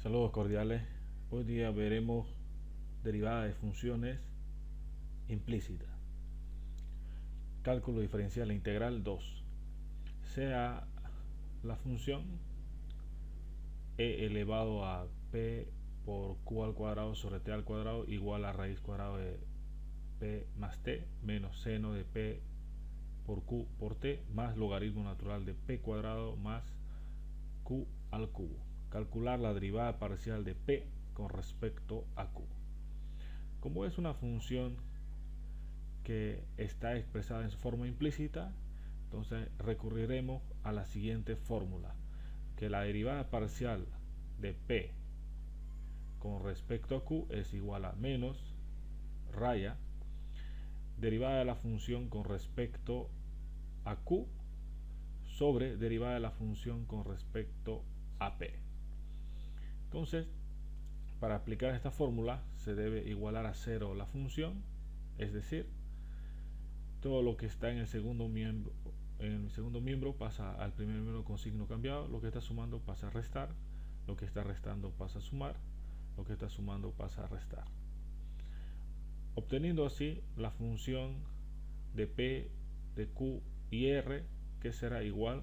Saludos cordiales. Hoy día veremos derivada de funciones implícitas. Cálculo diferencial integral 2. Sea la función e elevado a p por q al cuadrado sobre t al cuadrado igual a raíz cuadrada de p más t menos seno de p por q por t más logaritmo natural de p cuadrado más q al cubo. Calcular la derivada parcial de p con respecto a q. Como es una función que está expresada en su forma implícita, entonces recurriremos a la siguiente fórmula, que la derivada parcial de p con respecto a q es igual a menos raya derivada de la función con respecto a q sobre derivada de la función con respecto a p. Entonces, para aplicar esta fórmula se debe igualar a cero la función, es decir, todo lo que está en el segundo miembro pasa al primer miembro con signo cambiado, lo que está sumando pasa a restar, lo que está restando pasa a sumar, lo que está sumando pasa a restar, obteniendo así la función de p, de q y r, que será igual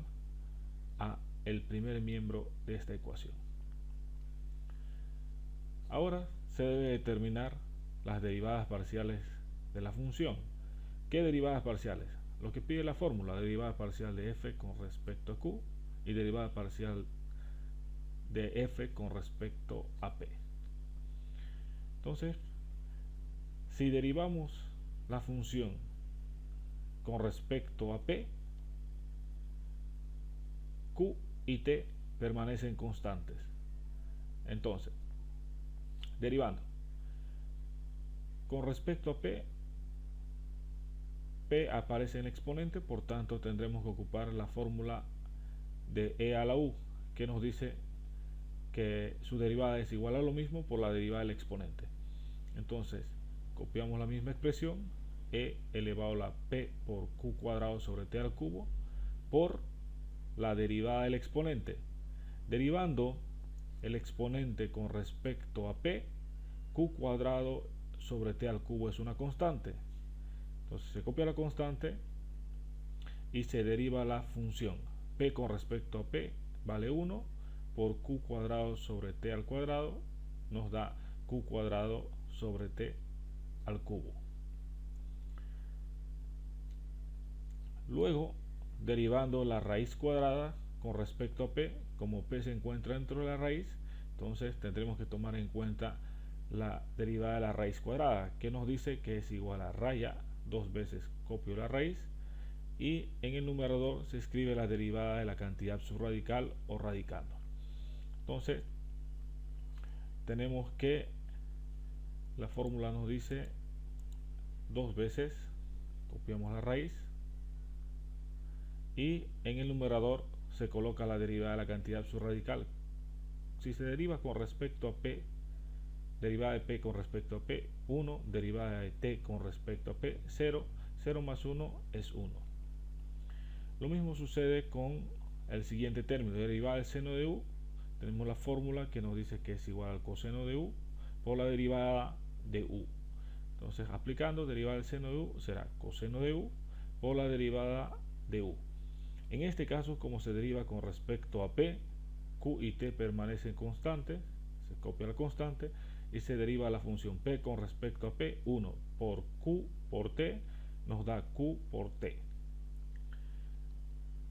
a el primer miembro de esta ecuación. Ahora se debe determinar las derivadas parciales de la función. ¿Qué derivadas parciales? Lo que pide la fórmula: derivada parcial de f con respecto a q y derivada parcial de f con respecto a p. Entonces, si derivamos la función con respecto a p, q y t permanecen constantes. Entonces, derivando con respecto a p, p aparece en exponente, por tanto tendremos que ocupar la fórmula de e a la u, que nos dice que su derivada es igual a lo mismo por la derivada del exponente. Entonces, copiamos la misma expresión, e elevado a la p por q cuadrado sobre t al cubo por la derivada del exponente. Derivando el exponente con respecto a p, q cuadrado sobre t al cubo es una constante. Entonces se copia la constante y se deriva la función. P con respecto a p vale 1 por q cuadrado sobre t al cuadrado, nos da q cuadrado sobre t al cubo. Luego, derivando la raíz cuadrada con respecto a p, como p se encuentra dentro de la raíz, entonces tendremos que tomar en cuenta la derivada de la raíz cuadrada, que nos dice que es igual a raya, dos veces copio la raíz, y en el numerador se escribe la derivada de la cantidad subradical o radicando. Entonces, tenemos que la fórmula nos dice dos veces, copiamos la raíz, y en el numerador se coloca la derivada de la cantidad subradical. Si se deriva con respecto a p, derivada de p con respecto a p, 1, derivada de t con respecto a p, 0, 0 más 1 es 1. Lo mismo sucede con el siguiente término, derivada del seno de u. Tenemos la fórmula que nos dice que es igual al coseno de u por la derivada de u. Entonces, aplicando derivada del seno de u será coseno de u por la derivada de u. En este caso, como se deriva con respecto a p, q y t permanecen constantes, se copia la constante y se deriva la función p con respecto a p, 1 por q por t, nos da q por t.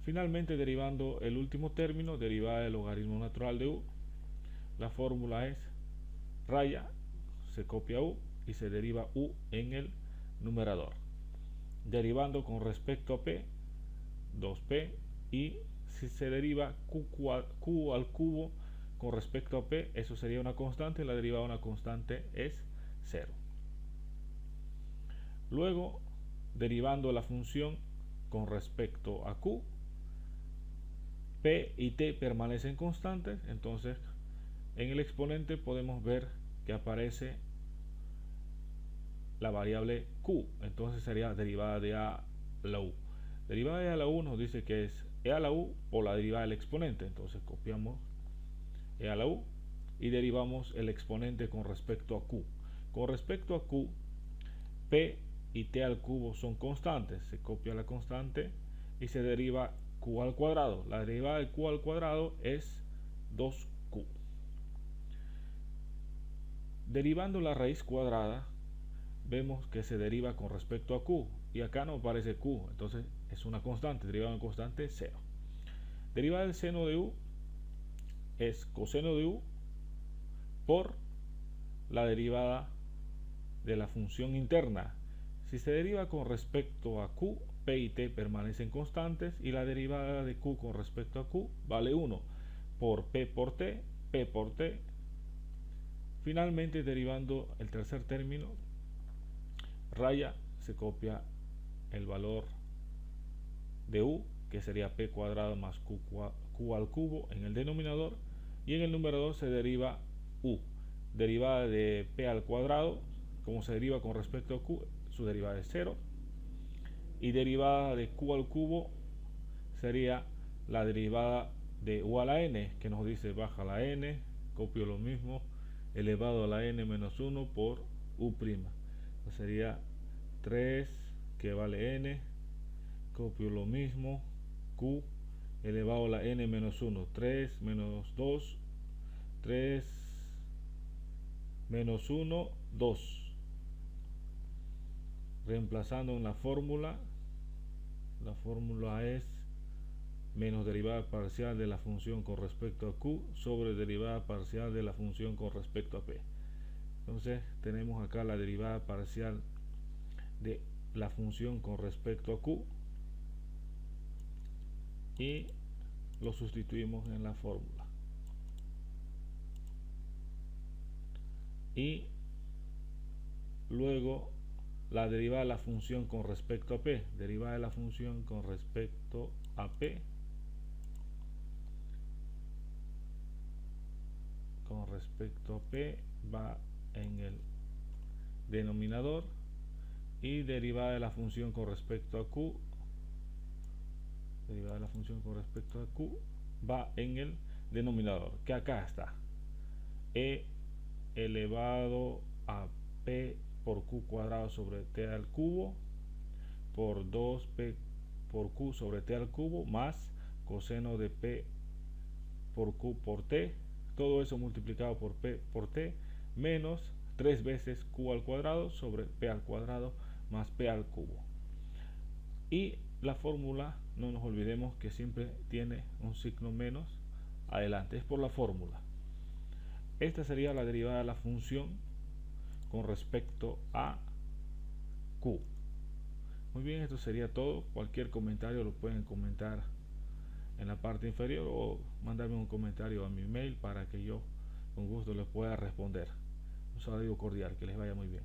Finalmente, derivando el último término, derivada del logaritmo natural de u, la fórmula es raya, se copia u y se deriva u en el numerador. Derivando con respecto a p, 2p, y si se deriva q al cubo con respecto a p, eso sería una constante, la derivada de una constante es 0. Luego, derivando la función con respecto a q, p y t permanecen constantes, entonces en el exponente podemos ver que aparece la variable q, entonces sería derivada de a a la u. Derivada de a a la u nos dice que es e a la u por la derivada del exponente, entonces copiamos e a la u y derivamos el exponente con respecto a q. Con respecto a q, p y t al cubo son constantes. Se copia la constante y se deriva q al cuadrado. La derivada de q al cuadrado es 2q. Derivando la raíz cuadrada, vemos que se deriva con respecto a q. Y acá no aparece q, entonces es una constante. Derivada de constante, 0. Derivada del seno de u es coseno de u por la derivada de la función interna. Si se deriva con respecto a q, p y t permanecen constantes y la derivada de q con respecto a q vale 1 por p por t, p por t. Finalmente, derivando el tercer término, raya, se copia el valor de u, que sería p cuadrado más q al cubo en el denominador, y en el numerador se deriva u. Derivada de p al cuadrado, como se deriva con respecto a q, su derivada es 0. Y derivada de q al cubo sería la derivada de u a la n, que nos dice baja la n, copio lo mismo, elevado a la n menos 1 por u'. Entonces sería 3 que vale n, copio lo mismo, q elevado a la n menos 1, 3 menos 2, 3 menos 1, 2. Reemplazando en la fórmula es menos derivada parcial de la función con respecto a q sobre derivada parcial de la función con respecto a p. Entonces tenemos acá la derivada parcial de la función con respecto a q y lo sustituimos en la fórmula. Y luego la derivada de la función con respecto a p. Derivada de la función con respecto a p. Con respecto a p va en el denominador, y derivada de la función con respecto a q, derivada de la función con respecto a q va en el denominador, que acá está, e elevado a p por q cuadrado sobre t al cubo por 2p por q sobre t al cubo más coseno de p por q por t, todo eso multiplicado por p por t, menos 3 veces q al cuadrado sobre p al cuadrado más p al cubo. Y la fórmula, no nos olvidemos que siempre tiene un signo menos adelante, es por la fórmula. Esta sería la derivada de la función con respecto a q. Muy bien, esto sería todo. Cualquier comentario lo pueden comentar en la parte inferior o mandarme un comentario a mi mail para que yo con gusto les pueda responder. Un saludo cordial, que les vaya muy bien.